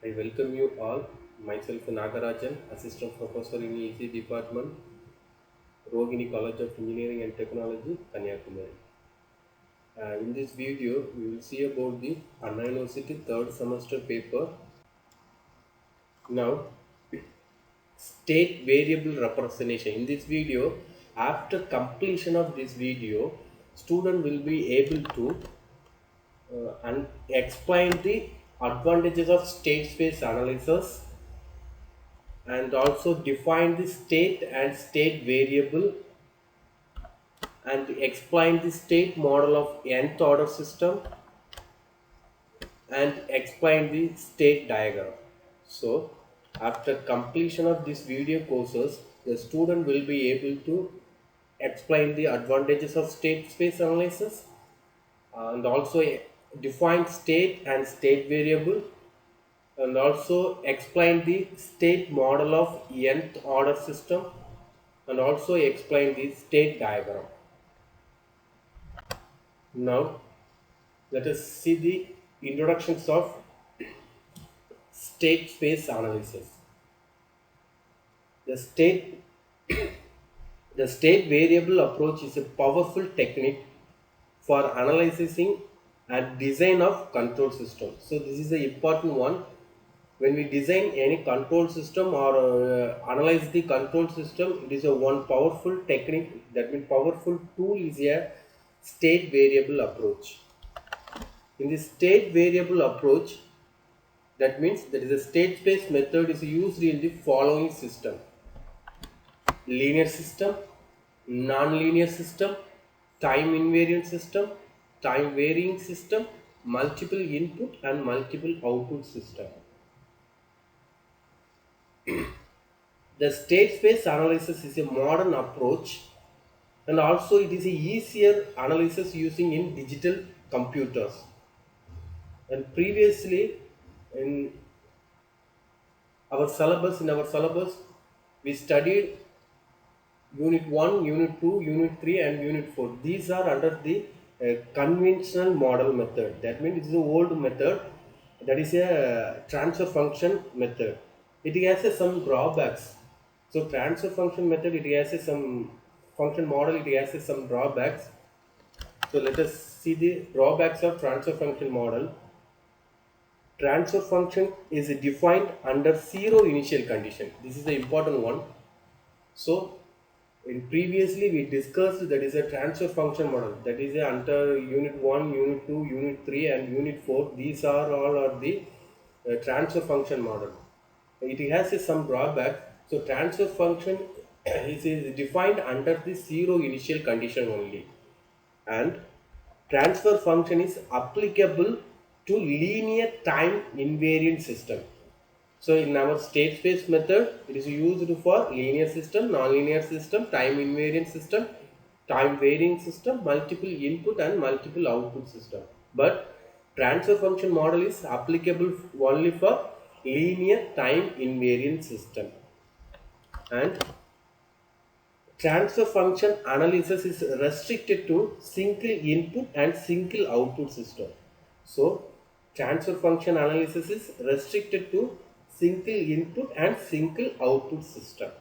I welcome you all. Myself Nagarajan, Assistant Professor in EC Department, Rohini College of Engineering and Technology, Kanyakumari. In this video, we will see about the Anna University third semester paper. Now, state variable representation. In this video, after completion of this video, student will be able to and explain the advantages of state space analysis and also define the state and state variable and explain the state model of nth order system and explain the state diagram. So after completion of this video courses, the student will be able to explain the advantages of state space analysis and also define state and state variable and also explain the state model of nth order system and also explain the state diagram. Now let us see the introductions of state space analysis. The state the state variable approach is a powerful technique for analyzing and design of control system. So this is the important one. When we design any control system or analyze the control system, it is a one powerful technique, that means powerful tool is a state variable approach. In the state variable approach, that means there is a state space method is used in the following system: linear system, non-linear system, time invariant system, time varying system, multiple input and multiple output system. The state space analysis is a modern approach and also it is a easier analysis using in digital computers. And previously in our syllabus we studied unit 1, unit 2, unit 3 and unit 4. These are under the conventional model method. That means it is an old method, that is a transfer function method. It has some drawbacks. So transfer function method, it has some function model, it has some drawbacks. So let us see the drawbacks of transfer function model. Transfer function is defined under zero initial condition. This is the important one. So in previously we discussed that is a transfer function model, that is a under unit 1, unit 2, unit 3 and unit 4. These are all are the transfer function model. It has some drawback. So transfer function is defined under the zero initial condition only, and transfer function is applicable to linear time invariant system. So in our state space method, it is used for linear system, non-linear system, time invariant system, time varying system, multiple input and multiple output system. But transfer function model is applicable only for linear time invariant system. And transfer function analysis is restricted to single input and single output system. So transfer function analysis is restricted to single input and single output system.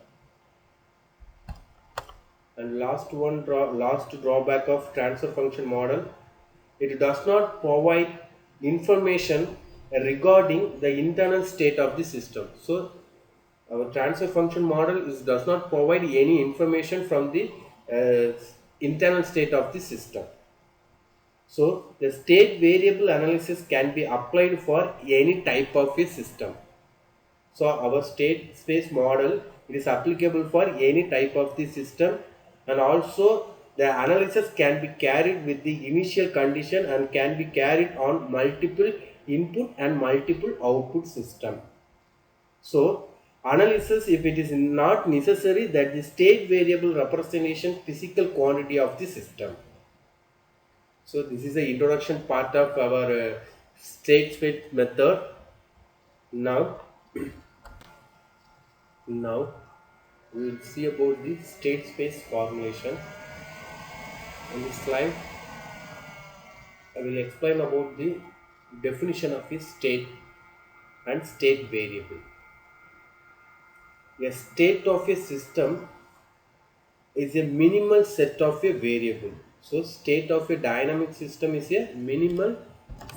And last drawback of transfer function model, it does not provide information regarding the internal state of the system. So our transfer function model does not provide any information from the internal state of the system. So the state variable analysis can be applied for any type of a system. So our state space model, it is applicable for any type of the system, and also the analysis can be carried with the initial condition and can be carried on multiple input and multiple output system. So analysis, if it is not necessary that the state variable representation physical quantity of the system. So this is the introduction part of our state space method. Now we will see about the state space formulation. In this slide I will explain about the definition of a state. and state variable. A state of a system is a minimal set of a variable. So state of a dynamic system is a minimal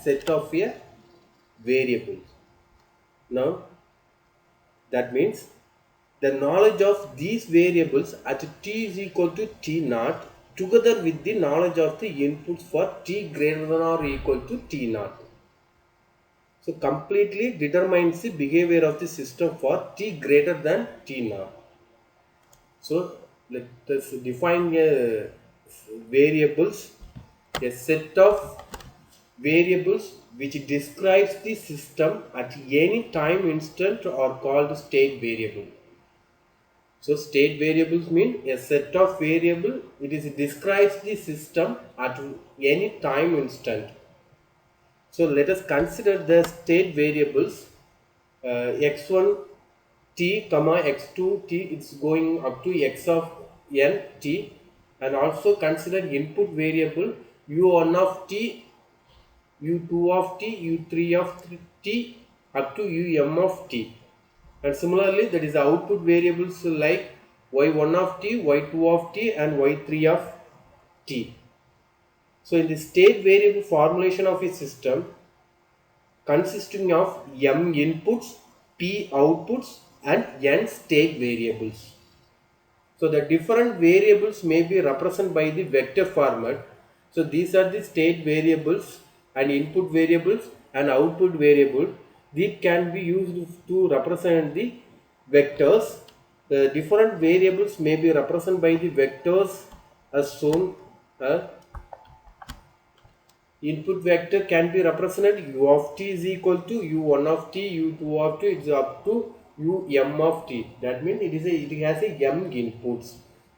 set of a variables. Now that means the knowledge of these variables at t is equal to t naught together with the knowledge of the inputs for t greater than or equal to t naught. So completely determines the behavior of the system for t greater than t naught. So let us define a variables, a set of variables which describes the system at any time instant are called state variable. So state variables mean a set of variable it is describes the system at any time instant. So let us consider the state variables x1 t comma x2 t, it's going up to x of n t, and also consider input variable u1 of t, u2 of t, u3 of t up to um of t. And similarly that is the output variables like y1 of t, y2 of t and y3 of t. So in the state variable formulation of a system consisting of m inputs, p outputs and n state variables. So the different variables may be represented by the vector format. So these are the state variables and input variables and output variable. These can be used to represent the vectors. The different variables may be represented by the vectors as shown. Input vector can be represented u of t is equal to u1 of t, u2 of t, it's up to um of t. That means it has a m inputs.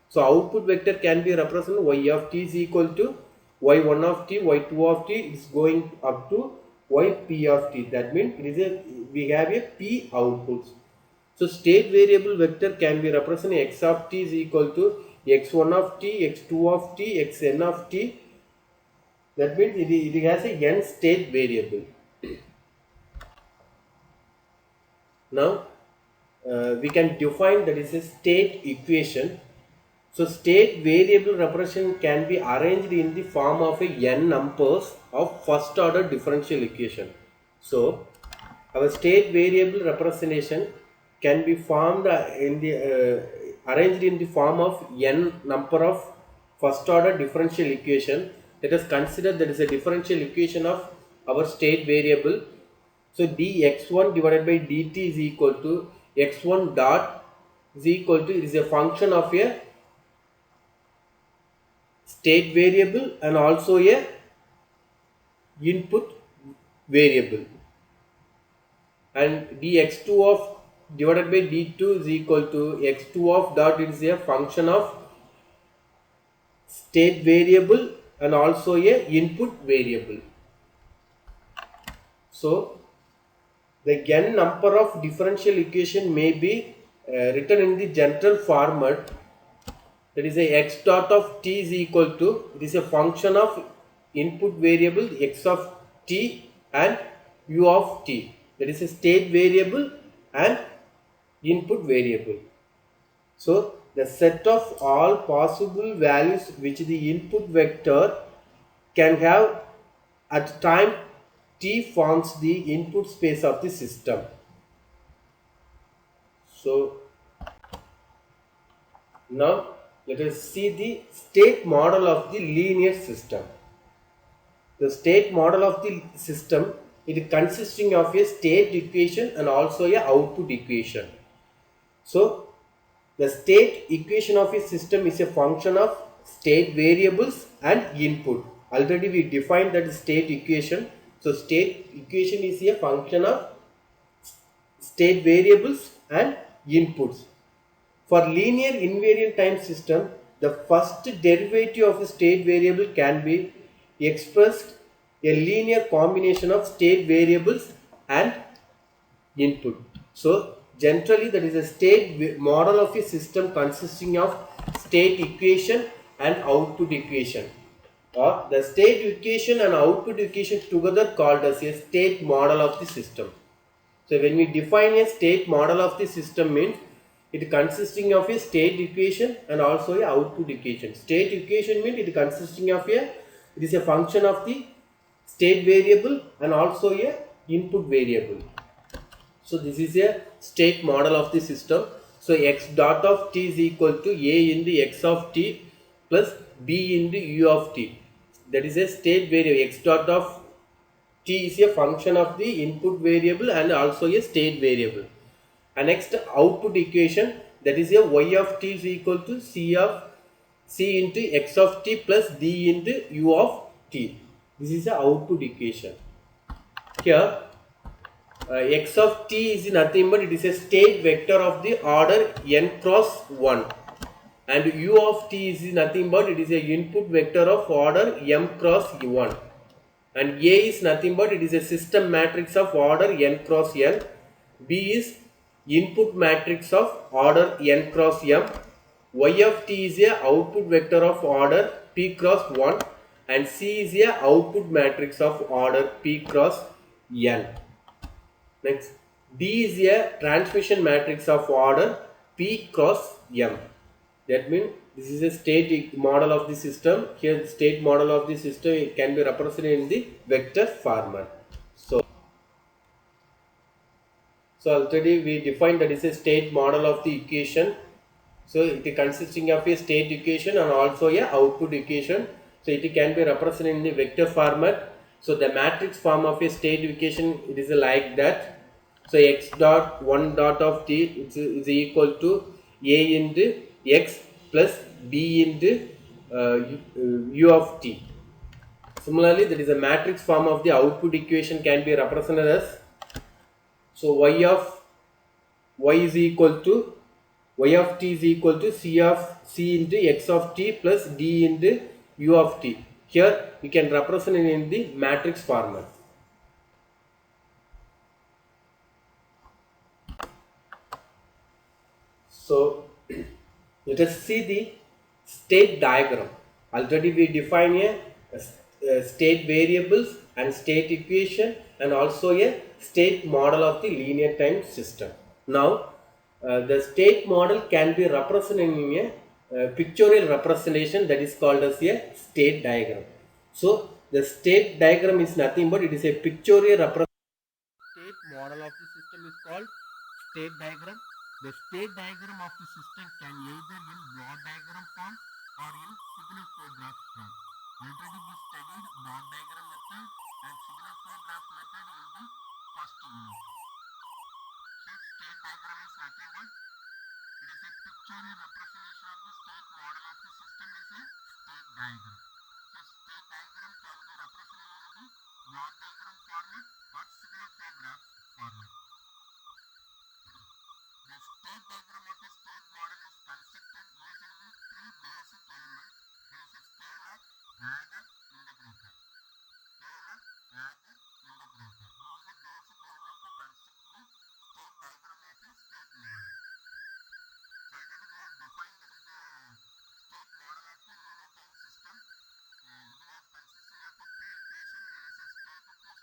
So output vector can be represented y of t is equal to y1 of t, y2 of t, it's going up to yp of t. That means we have a p outputs. So state variable vector can be represented x of t is equal to x1 of t, x2 of t, xn of t. That means it has a n state variable. Now we can define that is a state equation. So state variable representation can be arranged in the form of a n numbers of first order differential equation. So our state variable representation can be formed arranged in the form of n number of first order differential equation. Let us consider that is a differential equation of our state variable. So dx1 divided by dt is equal to x1 dot is equal to, it is a function of a state variable and also a input variable, and dx2 of divided by d2 is equal to x2 of dot, it is a function of state variable and also a input variable. So the n number of differential equation may be written in the general format, that is a x dot of t is equal to, it is a function of input variable x of t and u of t, that is a state variable and input variable. So the set of all possible values which the input vector can have at time t forms the input space of the system. So now let us see the state model of the linear system. The state model of the system, it is consisting of a state equation and also a output equation. So the state equation of a system is a function of state variables and input. Already we defined that state equation. So state equation is a function of state variables and inputs. For linear invariant time system, the first derivative of a state variable can be expressed a linear combination of state variables and input. So generally that is a state model of a system consisting of state equation and output equation, or the state equation and output equation together called as a state model of the system. So when we define a state model of the system means it consisting of a state equation and also a output equation. State equation means it consisting of it is a function of the state variable and also a input variable. So this is a state model of the system. So x dot of t is equal to a into x of t plus b into u of t. That is a state variable. X dot of t is a function of the input variable and also a state variable. And next output equation, that is a y of t is equal to c into x of t plus d into u of t. This is the output equation. Here x of t is nothing but it is a state vector of the order n cross 1, and u of t is nothing but it is a input vector of order m cross 1, and a is nothing but it is a system matrix of order n cross n, b is input matrix of order n cross m, y of t is a output vector of order p cross 1, and c is a output matrix of order p cross n. Next, D is a transmission matrix of order P cross M. That means this is a state model of the system. Here, the state model of the system can be represented in the vector format. So already we defined that is a state model of the equation. So it is consisting of a state equation and also a output equation. So it can be represented in the vector format. So the matrix form of a state equation, it is like that. So x dot 1 dot of t is equal to a into x plus b into u of t. Similarly, there is a matrix form of the output equation can be represented as, so y of y is equal to y of t is equal to c into x of t plus d into u of t. Here we can represent it in the matrix format. So let us see the state diagram. Already we define a state variables and state equation and also a state model of the linear time system. Now the state model can be represented in a pictorial representation, that is called as a state diagram. So the state diagram is nothing but it is a pictorial representation. State model of the system is called state diagram. The state diagram of the system can either in block diagram form or in signal flow graph form. Already we studied block diagram method and signal flow graph method in the first unit. So state diagram is nothing but it is a pictorial representation of the state model of the system is a state diagram. The state diagram can be represented in the block diagram format or signal flow graph format. The state diagram of a state model is constructed using the three basic elements. There is a scalar, adder, integrator. Scalar, adder, integrator. These are basic elements to construct the state diagram of a state model. So already we have defined there is a state model of the linear time system. It is consisting of a two equation. There is a state equation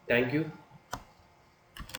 Thank you.